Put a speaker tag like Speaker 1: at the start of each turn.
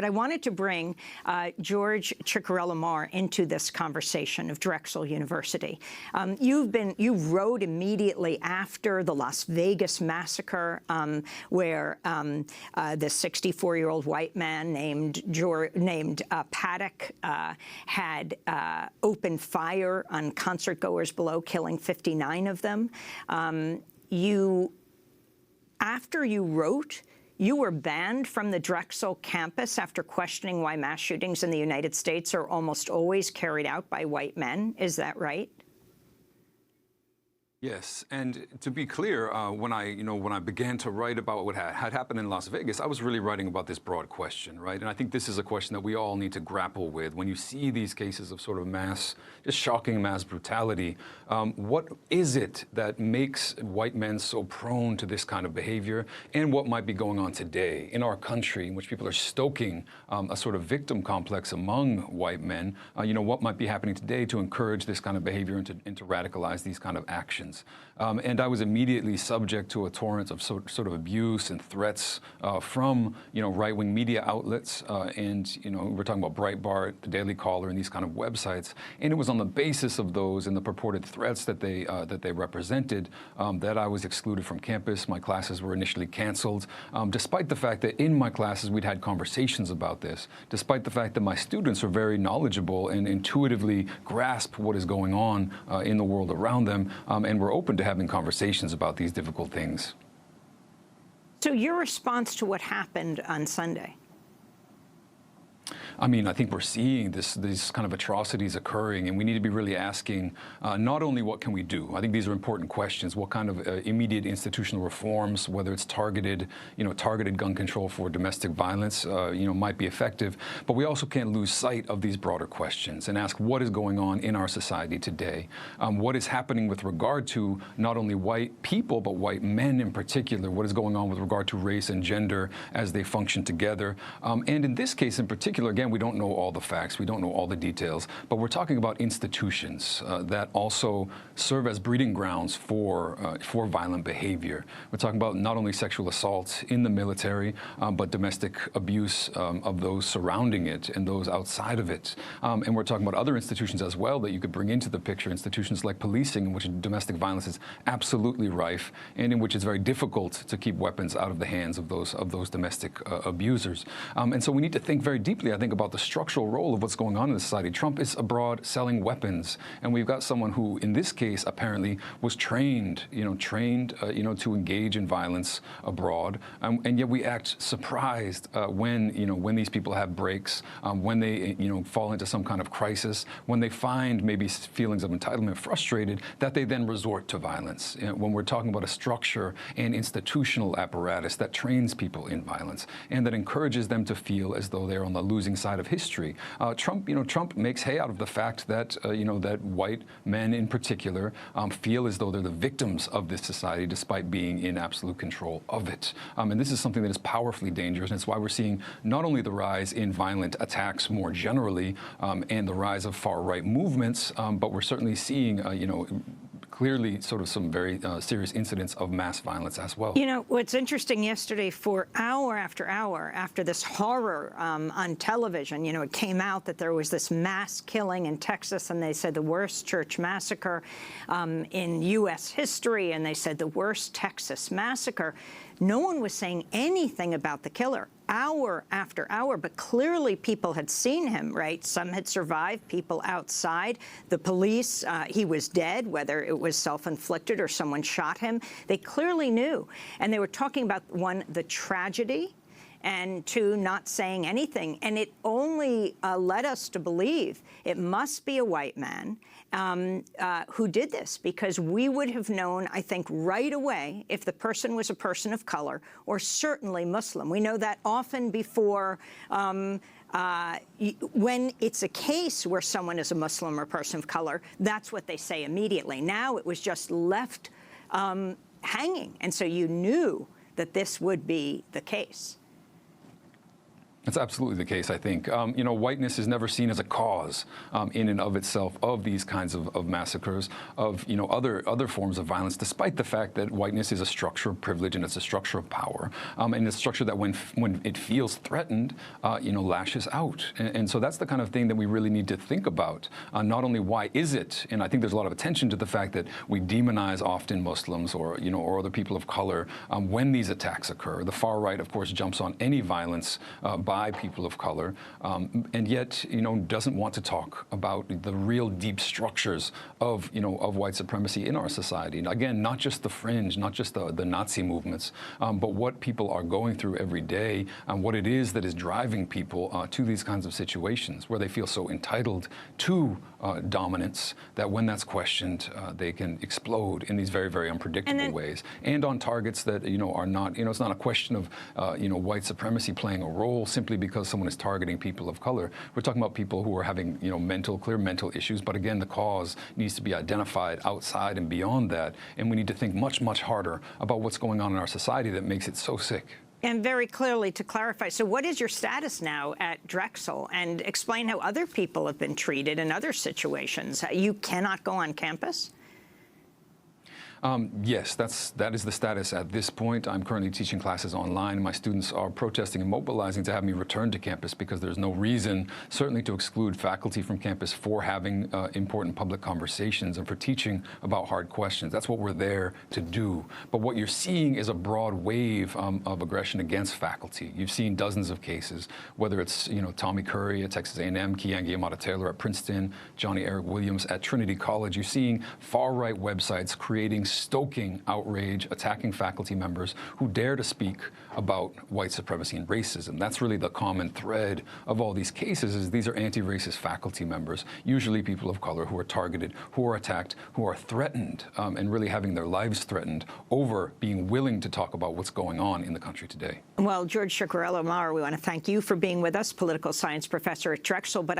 Speaker 1: But I wanted to bring George Ciccariello-Maher into this conversation of Drexel University. You wrote immediately after the Las Vegas massacre, where this 64-year-old white man named Paddock had opened fire on concertgoers below, killing 59 of them. After you wrote, you were banned from the Drexel campus after questioning why mass shootings in the United States are almost always carried out by white men. Is that right?
Speaker 2: Yes, and to be clear, when I began to write about what had happened in Las Vegas, I was really writing about this broad question, right? And I think this is a question that we all need to grapple with. When you see these cases of sort of just shocking mass brutality, what is it that makes white men so prone to this kind of behavior, and what might be going on today in our country in which people are stoking a sort of victim complex among white men? What might be happening today to encourage this kind of behavior and to radicalize these kind of actions? And I was immediately subject to a torrent of sort of abuse and threats from right-wing media outlets, and we're talking about Breitbart, the Daily Caller, and these kind of websites. And it was on the basis of those and the purported threats that they represented that I was excluded from campus. My classes were initially canceled, despite the fact that in my classes we'd had conversations about this, despite the fact that my students are very knowledgeable and intuitively grasp what is going on in the world around them, and we're open to having conversations about these difficult things.
Speaker 1: So your response to what happened on Sunday?
Speaker 2: I mean, I think we're seeing these kind of atrocities occurring, and we need to be really asking not only what can we do. I think these are important questions. What kind of immediate institutional reforms, whether it's targeted gun control for domestic violence, might be effective. But we also can't lose sight of these broader questions and ask what is going on in our society today. What is happening with regard to not only white people, but white men in particular? What is going on with regard to race and gender as they function together? And in this case in particular, again, we don't know all the facts, we don't know all the details, but we're talking about institutions that also serve as breeding grounds for violent behavior. We're talking about not only sexual assault in the military, but domestic abuse of those surrounding it and those outside of it. And we're talking about other institutions as well that you could bring into the picture, institutions like policing, in which domestic violence is absolutely rife and in which it's very difficult to keep weapons out of the hands of those domestic abusers. And so we need to think very deeply, I think, about the structural role of what's going on in the society. Trump is abroad selling weapons, and we've got someone who, in this case, apparently was trained to engage in violence abroad, and yet we act surprised when these people have breaks, when they fall into some kind of crisis, when they find maybe feelings of entitlement frustrated, that they then resort to violence. When we're talking about a structure and institutional apparatus that trains people in violence and that encourages them to feel as though they're on the losing side of history. Trump makes hay out of the fact that that white men in particular feel as though they're the victims of this society, despite being in absolute control of it. And this is something that is powerfully dangerous, and it's why we're seeing not only the rise in violent attacks more generally and the rise of far-right movements, but we're certainly seeing clearly sort of some very serious incidents of mass violence as well.
Speaker 1: What's interesting, yesterday, for hour after this horror on television, it came out that there was this mass killing in Texas, and they said the worst church massacre in U.S. history, and they said the worst Texas massacre. No one was saying anything about the killer, hour after hour, but clearly people had seen him, right? Some had survived, people outside. The police, he was dead, whether it was self-inflicted or someone shot him. They clearly knew. And they were talking about, one, the tragedy, and two, not saying anything. And it only led us to believe it must be a white man who did this, because we would have known, I think, right away if the person was a person of color or certainly Muslim. We know that often before when it's a case where someone is a Muslim or a person of color, that's what they say immediately. Now it was just left hanging, and so you knew that this would be the case.
Speaker 2: That's absolutely the case, I think. You know, whiteness is never seen as a cause in and of itself of these kinds of massacres, of, you know, other forms of violence, despite the fact that whiteness is a structure of privilege and it's a structure of power, and a structure that when it feels threatened, you know, lashes out. And so that's the kind of thing that we really need to think about. Not only why is it, and I think there's a lot of attention to the fact that we demonize often Muslims or, you know, or other people of color when these attacks occur. The far right, of course, jumps on any violence by people of color, and yet, you know, doesn't want to talk about the real deep structures of, you know, of white supremacy in our society. And again, not just the fringe, not just the Nazi movements, but what people are going through every day, and what it is that is driving people to these kinds of situations where they feel so entitled to dominance that when that's questioned, they can explode in these very, very unpredictable ways, and on targets that, you know, are not, you know, it's not a question of, you know, white supremacy playing a role simply because someone is targeting people of color. We're talking about people who are having, you know, clear mental issues, but again, the cause needs to be identified outside and beyond that, and we need to think much, much harder about what's going on in our society that makes it so sick.
Speaker 1: And very clearly, to clarify, so what is your status now at Drexel? And explain how other people have been treated in other situations. You cannot go on campus?
Speaker 2: Yes, that is the status at this point. I'm currently teaching classes online. My students are protesting and mobilizing to have me return to campus because there's no reason, certainly, to exclude faculty from campus for having important public conversations and for teaching about hard questions. That's what we're there to do. But what you're seeing is a broad wave of aggression against faculty. You've seen dozens of cases, whether it's, you know, Tommy Curry at Texas A&M, Keeanga-Yamahtta Taylor at Princeton, Johnny Eric Williams at Trinity College. You're seeing far-right websites stoking outrage, attacking faculty members who dare to speak about white supremacy and racism. That's really the common thread of all these cases, is these are anti-racist faculty members, usually people of color, who are targeted, who are attacked, who are threatened, and really having their lives threatened over being willing to talk about what's going on in the country today.
Speaker 1: Well, George Ciccariello-Maher, we want to thank you for being with us, political science professor at Drexel. But